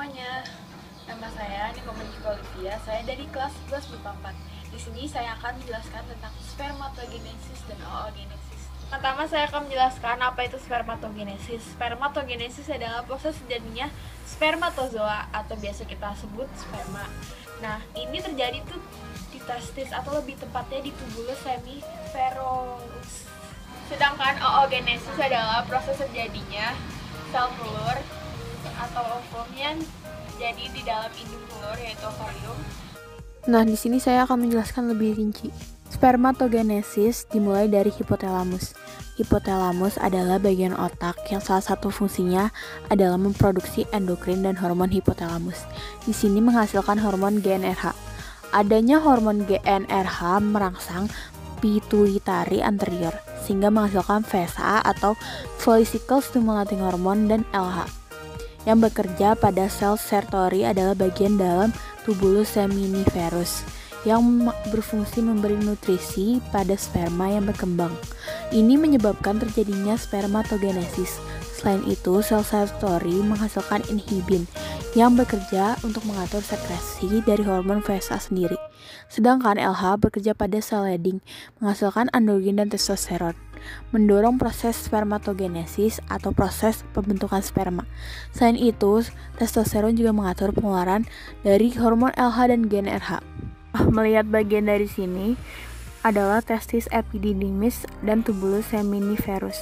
semuanya, nama saya Nikomen Olivia, saya dari kelas 11 BIPA 4. Di sini saya akan menjelaskan tentang spermatogenesis dan oogenesis. Pertama saya akan menjelaskan apa itu spermatogenesis. Spermatogenesis adalah proses terjadinya spermatozoa atau biasa kita sebut sperma. Nah, ini terjadi tuh di testis atau lebih tepatnya di tubulus semiferous. Sedangkan oogenesis adalah proses terjadinya sel telur atau ovum yang jadi di dalam indung telur yaitu ovarium. Nah, di sini saya akan menjelaskan lebih rinci. Spermatogenesis dimulai dari hipotalamus. Hipotalamus adalah bagian otak yang salah satu fungsinya adalah memproduksi endokrin dan hormon hipotalamus. Di sini menghasilkan hormon GnRH. Adanya hormon GnRH merangsang pituitary anterior sehingga menghasilkan VSH atau follicle stimulating hormone dan LH. Yang bekerja pada sel sertori adalah bagian dalam tubulus seminiferus yang berfungsi memberi nutrisi pada sperma yang berkembang. Ini menyebabkan terjadinya spermatogenesis. Selain itu, sel sertori menghasilkan inhibin yang bekerja untuk mengatur sekresi dari hormon VSH sendiri. Sedangkan LH bekerja pada sel Leydig, menghasilkan androgen dan testosteron, mendorong proses spermatogenesis atau proses pembentukan sperma. Selain itu, testosteron juga mengatur pengeluaran dari hormon LH dan GnRH. Melihat bagian dari sini adalah testis epididymis dan tubulus seminiferus.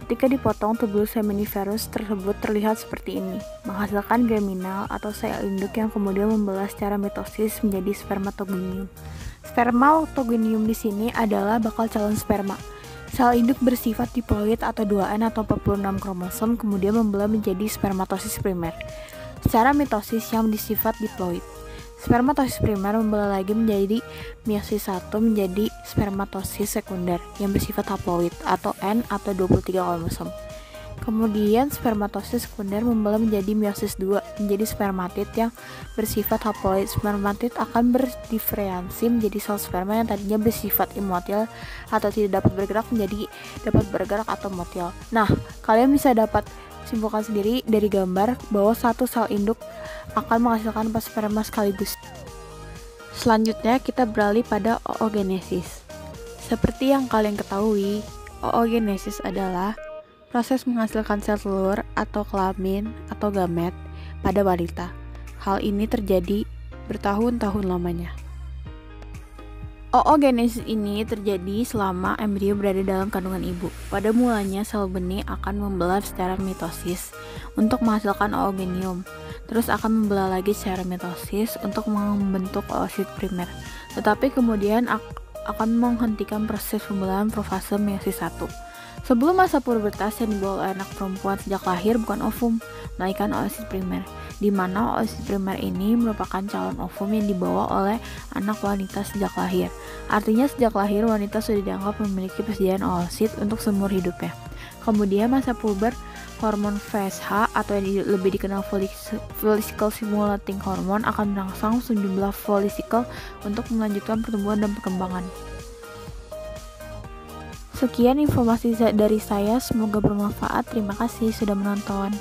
Ketika dipotong, tubulus seminiferus tersebut terlihat seperti ini, menghasilkan germinal atau sel induk yang kemudian membelah secara mitosis menjadi spermatogonium. Spermatogonium di sini adalah bakal calon sperma. Sel induk bersifat diploid atau 2N atau 46 kromosom kemudian membelah menjadi spermatosis primer. Secara mitosis yang bersifat diploid. Spermatosis primer membelah lagi menjadi meiosis 1 menjadi spermatosis sekunder yang bersifat haploid atau N atau 23 kromosom. Kemudian spermatosis sekunder membelah menjadi meiosis 2 menjadi spermatid yang bersifat haploid. Spermatid akan berdiferensiasi menjadi sel sperma yang tadinya bersifat immotil atau tidak dapat bergerak menjadi dapat bergerak atau motil. Nah, kalian bisa dapat simpulkan sendiri dari gambar bahwa satu sel induk akan menghasilkan 4 sperma sekaligus. Selanjutnya kita beralih pada oogenesis. Seperti yang kalian ketahui, oogenesis adalah proses menghasilkan sel telur atau kelamin atau gamet pada wanita. Hal ini terjadi bertahun-tahun lamanya. Oogenesis ini terjadi selama embrio berada dalam kandungan ibu. Pada mulanya sel benih akan membelah secara mitosis untuk menghasilkan oogenium. Terus akan membelah lagi secara mitosis untuk membentuk oosit primer. Tetapi kemudian akan menghentikan proses pembelahan profase meiosis 1. Sebelum masa pubertas yang dibawa oleh anak perempuan sejak lahir bukan ovum, melainkan oosit primer, di mana oosit primer ini merupakan calon ovum yang dibawa oleh anak wanita sejak lahir. Artinya sejak lahir wanita sudah dianggap memiliki persediaan oosit untuk seumur hidupnya. Kemudian masa puber, hormon VSH atau yang lebih dikenal follicle stimulating hormone akan merangsang sejumlah follicle untuk melanjutkan pertumbuhan dan perkembangan. Sekian informasi dari saya, semoga bermanfaat. Terima kasih sudah menonton.